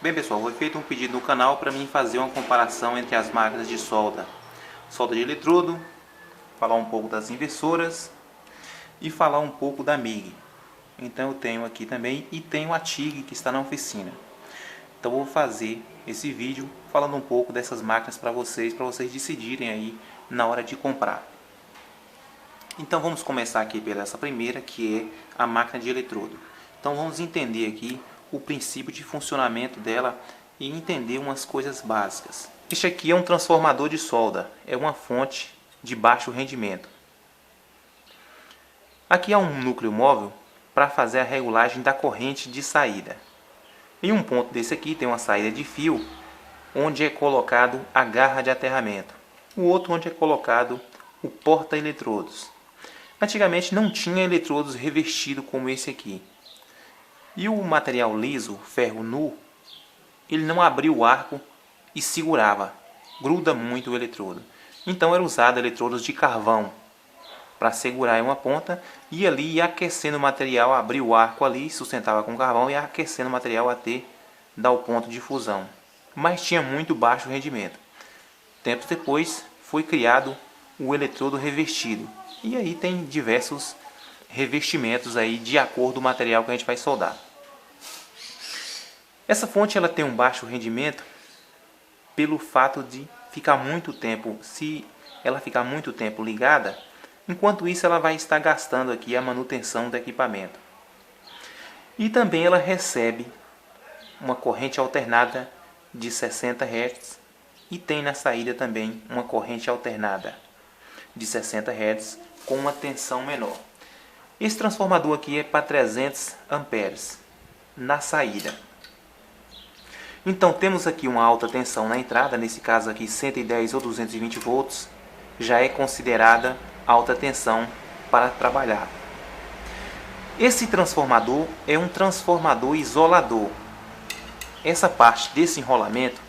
Bem pessoal, foi feito um pedido no canal para mim fazer uma comparação entre as máquinas de solda. Solda de eletrodo, falar um pouco das inversoras e falar um pouco da MIG. Então eu tenho aqui também e tenho a TIG que está na oficina. Então eu vou fazer esse vídeo falando um pouco dessas máquinas para vocês decidirem aí na hora de comprar. Então vamos começar aqui pela essa primeira, que é a máquina de eletrodo. Então vamos entender aqui o princípio de funcionamento dela e entender umas coisas básicas. Este aqui é um transformador de solda, é uma fonte de baixo rendimento. Aqui há um núcleo móvel para fazer a regulagem da corrente de saída. Em um ponto desse aqui tem uma saída de fio, onde é colocado a garra de aterramento. O outro onde é colocado o porta-eletrodos. Antigamente não tinha eletrodos revestidos como esse aqui. E o material liso, ferro nu, ele não abria o arco e segurava. Gruda muito o eletrodo. Então era usado eletrodos de carvão para segurar em uma ponta e ali ia aquecendo o material, abria o arco ali, sustentava com carvão e ia aquecendo o material até dar o ponto de fusão. Mas tinha muito baixo rendimento. Tempos depois foi criado o eletrodo revestido. E aí tem diversos revestimentos aí de acordo com o material que a gente vai soldar. Essa fonte ela tem um baixo rendimento pelo fato de ficar muito tempo, se ela ficar muito tempo ligada, enquanto isso ela vai estar gastando aqui a manutenção do equipamento. E também ela recebe uma corrente alternada de 60 Hz e tem na saída também uma corrente alternada de 60 Hz com uma tensão menor. Esse transformador aqui é para 300 amperes na saída. Então temos aqui uma alta tensão na entrada, nesse caso aqui 110 ou 220 volts, já é considerada alta tensão para trabalhar. Esse transformador é um transformador isolador. Essa parte desse enrolamento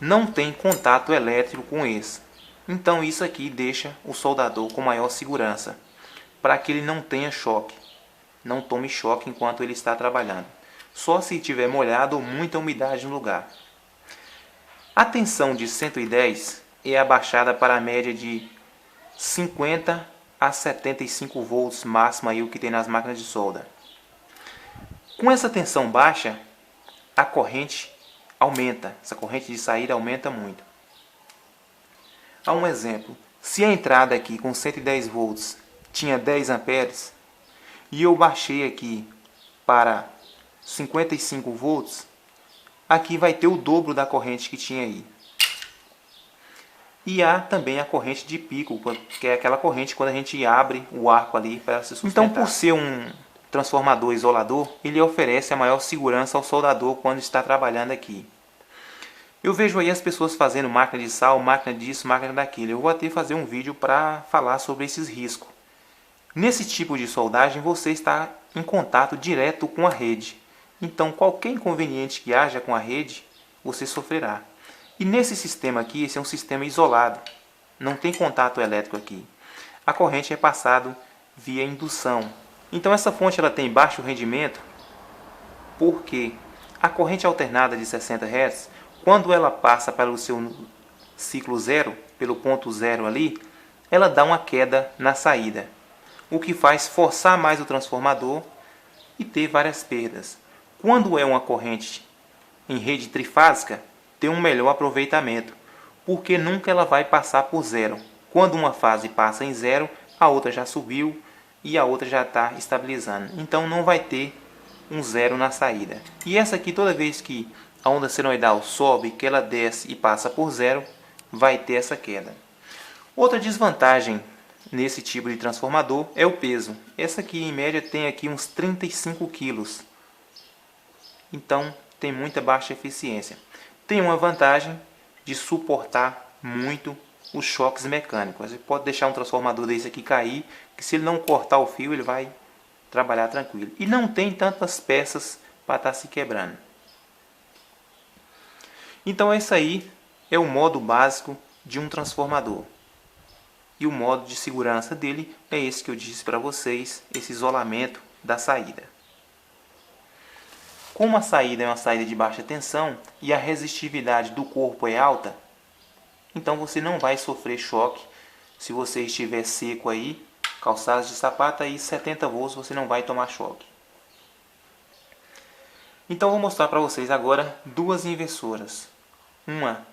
não tem contato elétrico com esse. Então isso aqui deixa o soldador com maior segurança, para que ele não tenha choque, não tome choque enquanto ele está trabalhando. Só se tiver molhado ou muita umidade no lugar. A tensão de 110 é abaixada para a média de 50 a 75 volts máxima aí, o que tem nas máquinas de solda. Com essa tensão baixa, a corrente aumenta, essa corrente de saída aumenta muito. Há um exemplo, se a entrada aqui com 110 volts tinha 10 amperes e eu baixei aqui para 55 volts, aqui vai ter o dobro da corrente que tinha aí. E há também a corrente de pico, que é aquela corrente quando a gente abre o arco ali para se sustentar. Então, por ser um transformador isolador, ele oferece a maior segurança ao soldador quando está trabalhando aqui. Eu vejo aí as pessoas fazendo máquina de sal, máquina disso, máquina daquilo. Eu vou até fazer um vídeo para falar sobre esses riscos. Nesse tipo de soldagem, você está em contato direto com a rede. Então, qualquer inconveniente que haja com a rede, você sofrerá. E nesse sistema aqui, esse é um sistema isolado. Não tem contato elétrico aqui. A corrente é passada via indução. Então, essa fonte ela tem baixo rendimento porque a corrente alternada de 60 Hz, quando ela passa pelo seu ciclo zero, pelo ponto zero ali, ela dá uma queda na saída, o que faz forçar mais o transformador e ter várias perdas. Quando é uma corrente em rede trifásica, tem um melhor aproveitamento, porque nunca ela vai passar por zero. Quando uma fase passa em zero, a outra já subiu e a outra já está estabilizando. Então não vai ter um zero na saída. E essa aqui, toda vez que a onda senoidal sobe, que ela desce e passa por zero, vai ter essa queda. Outra desvantagem nesse tipo de transformador é o peso. Essa aqui em média tem aqui uns 35 kg. Então tem muita baixa eficiência. Tem uma vantagem de suportar muito os choques mecânicos. Você pode deixar um transformador desse aqui cair, que se ele não cortar o fio, ele vai trabalhar tranquilo. E não tem tantas peças para estar se quebrando. Então esse aí é o modo básico de um transformador. E o modo de segurança dele é esse que eu disse para vocês, esse isolamento da saída. Como a saída é uma saída de baixa tensão e a resistividade do corpo é alta, então você não vai sofrer choque se você estiver seco aí, calçados de sapato aí 70 volts, você não vai tomar choque. Então vou mostrar para vocês agora duas inversoras, uma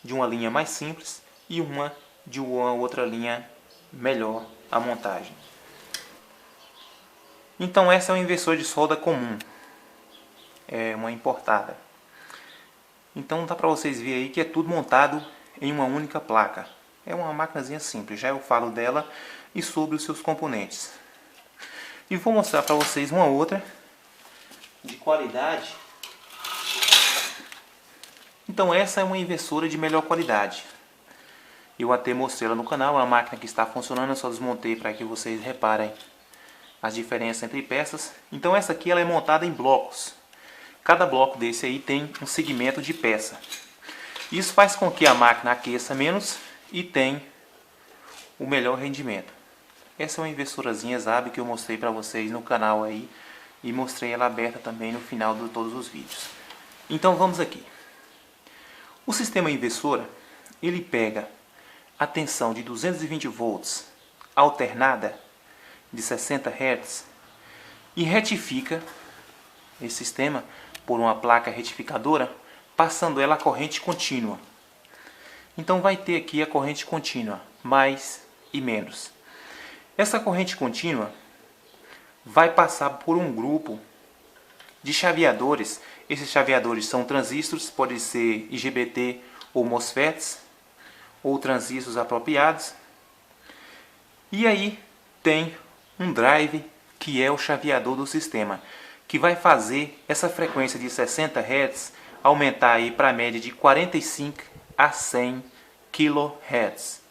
de uma linha mais simples e uma de uma outra linha melhor a montagem. Então essa é um inversor de solda comum, é uma importada. Então dá para vocês verem aí que é tudo montado em uma única placa. É uma maquinazinha simples, já eu falo dela e sobre os seus componentes. E vou mostrar para vocês uma outra de qualidade. Então essa é uma inversora de melhor qualidade. Eu até mostrei ela no canal, é uma máquina que está funcionando, eu só desmontei para que vocês reparem as diferenças entre peças. Então essa aqui ela é montada em blocos. Cada bloco desse aí tem um segmento de peça. Isso faz com que a máquina aqueça menos e tenha o melhor rendimento. Essa é uma inversorazinha Zabe que eu mostrei para vocês no canal aí e mostrei ela aberta também no final de todos os vídeos. Então vamos aqui. O sistema inversora, ele pega a tensão de 220 volts alternada de 60 Hz e retifica esse sistema por uma placa retificadora, passando ela a corrente contínua. Então vai ter aqui a corrente contínua, mais e menos. Essa corrente contínua vai passar por um grupo de chaveadores. Esses chaveadores são transistores, pode ser IGBT ou MOSFETs, ou transistores apropriados. E aí tem um drive que é o chaveador do sistema, que vai fazer essa frequência de 60 Hz aumentar aí para a média de 45 a 100 kHz.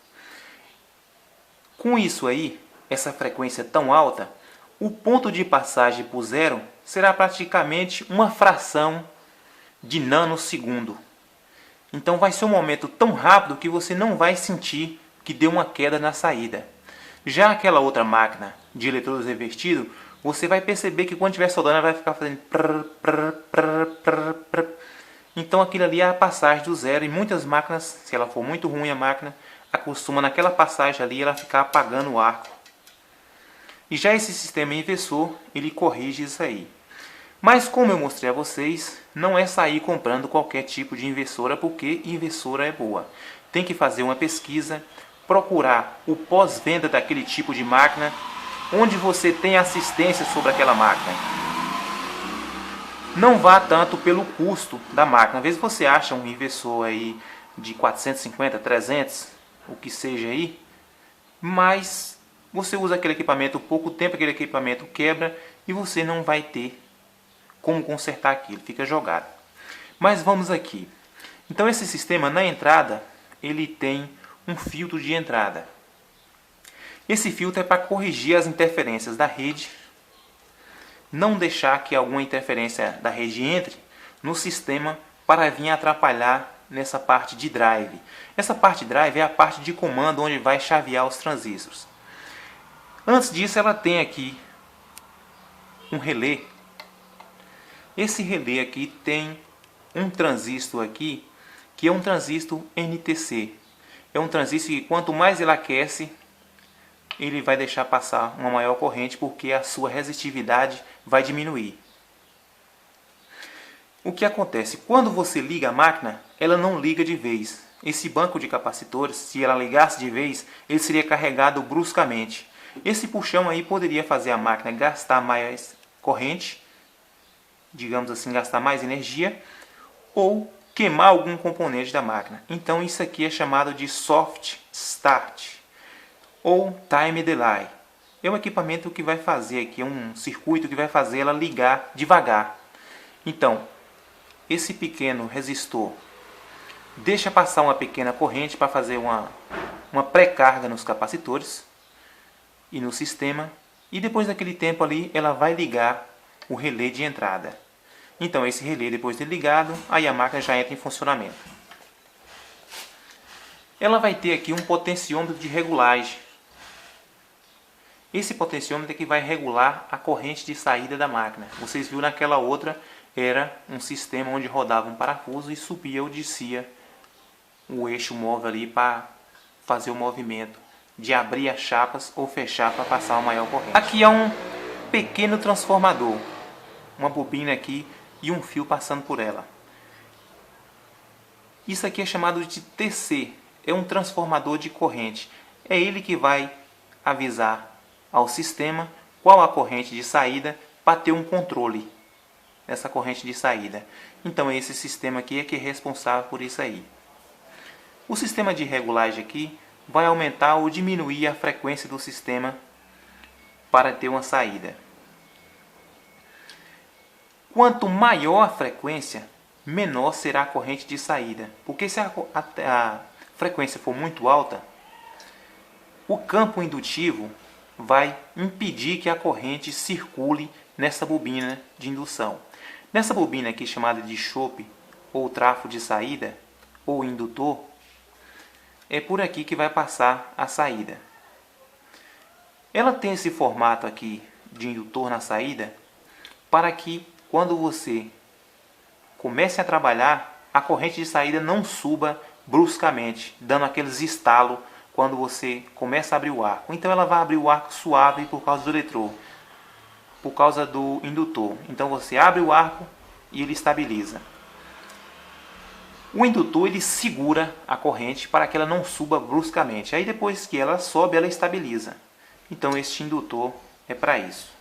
Com isso aí, essa frequência tão alta, o ponto de passagem por zero será praticamente uma fração de nanosegundo. Então vai ser um momento tão rápido que você não vai sentir que deu uma queda na saída. Já aquela outra máquina de eletrodos revertido, você vai perceber que quando estiver soldando ela vai ficar fazendo prr, prr, prr, prr, prr. Então aquilo ali é a passagem do zero, e muitas máquinas, se ela for muito ruim a máquina, acostuma naquela passagem ali ela ficar apagando o arco. E já esse sistema inversor, ele corrige isso aí. Mas como eu mostrei a vocês, não é sair comprando qualquer tipo de inversora, porque inversora é boa. Tem que fazer uma pesquisa, procurar o pós-venda daquele tipo de máquina, onde você tem assistência sobre aquela máquina. Não vá tanto pelo custo da máquina. Às vezes você acha um inversor aí de 450, 300, o que seja aí, mas você usa aquele equipamento pouco tempo, aquele equipamento quebra e você não vai ter como consertar aquilo, fica jogado. Mas vamos aqui. Então esse sistema na entrada, ele tem um filtro de entrada. Esse filtro é para corrigir as interferências da rede, não deixar que alguma interferência da rede entre no sistema para vir atrapalhar nessa parte de drive. Essa parte de drive é a parte de comando onde vai chavear os transistores. Antes disso ela tem aqui um relé. Esse relé aqui tem um transistor aqui, que é um transistor NTC. É um transistor que quanto mais ele aquece, ele vai deixar passar uma maior corrente, porque a sua resistividade vai diminuir. O que acontece? Quando você liga a máquina, ela não liga de vez. Esse banco de capacitores, se ela ligasse de vez, ele seria carregado bruscamente. Esse puxão aí poderia fazer a máquina gastar mais corrente, digamos assim, gastar mais energia, ou queimar algum componente da máquina. Então isso aqui é chamado de soft start ou time delay. É um equipamento que vai fazer aqui, um circuito que vai fazer ela ligar devagar. Então, esse pequeno resistor deixa passar uma pequena corrente para fazer uma pré-carga nos capacitores e no sistema, e depois daquele tempo ali ela vai ligar o relé de entrada. Então esse relé, depois de ligado, aí a máquina já entra em funcionamento. Ela vai ter aqui um potenciômetro de regulagem. Esse potenciômetro é que vai regular a corrente de saída da máquina. Vocês viram naquela outra era um sistema onde rodava um parafuso e subia ou descia o eixo móvel ali para fazer o movimento de abrir as chapas ou fechar para passar uma maior corrente. Aqui é um pequeno transformador, uma bobina aqui e um fio passando por ela. Isso aqui é chamado de TC, é um transformador de corrente. É ele que vai avisar ao sistema qual a corrente de saída para ter um controle dessa corrente de saída. Então esse sistema aqui é que é responsável por isso aí. O sistema de regulagem aqui vai aumentar ou diminuir a frequência do sistema para ter uma saída. Quanto maior a frequência, menor será a corrente de saída. Porque se a frequência for muito alta, o campo indutivo vai impedir que a corrente circule nessa bobina de indução. Nessa bobina aqui chamada de chope, ou trafo de saída, ou indutor, é por aqui que vai passar a saída. Ela tem esse formato aqui de indutor na saída para que quando você comece a trabalhar, a corrente de saída não suba bruscamente, dando aqueles estalos quando você começa a abrir o arco. Então ela vai abrir o arco suave por causa do eletrodo, por causa do indutor. Então você abre o arco e ele estabiliza. O indutor ele segura a corrente para que ela não suba bruscamente. Aí depois que ela sobe, ela estabiliza. Então este indutor é para isso.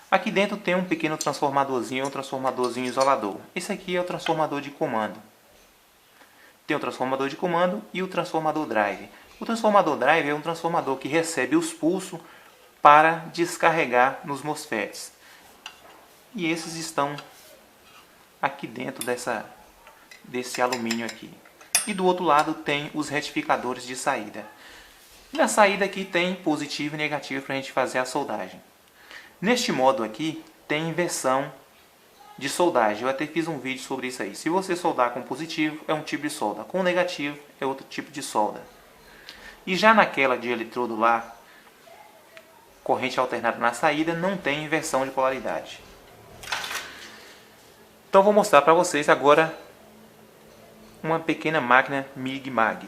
Aqui dentro tem um pequeno transformadorzinho, um transformadorzinho isolador. Esse aqui é o transformador de comando. Tem o transformador de comando e o transformador drive. O transformador drive é um transformador que recebe os pulsos para descarregar nos MOSFETs. E esses estão aqui dentro desse alumínio aqui. E do outro lado tem os retificadores de saída. Na saída aqui tem positivo e negativo para a gente fazer a soldagem. Neste modo aqui tem inversão de soldagem. Eu até fiz um vídeo sobre isso aí. Se você soldar com positivo é um tipo de solda, com negativo é outro tipo de solda. E já naquela de eletrodo lá, corrente alternada na saída, não tem inversão de polaridade. Então vou mostrar para vocês agora uma pequena máquina MIG-MAG.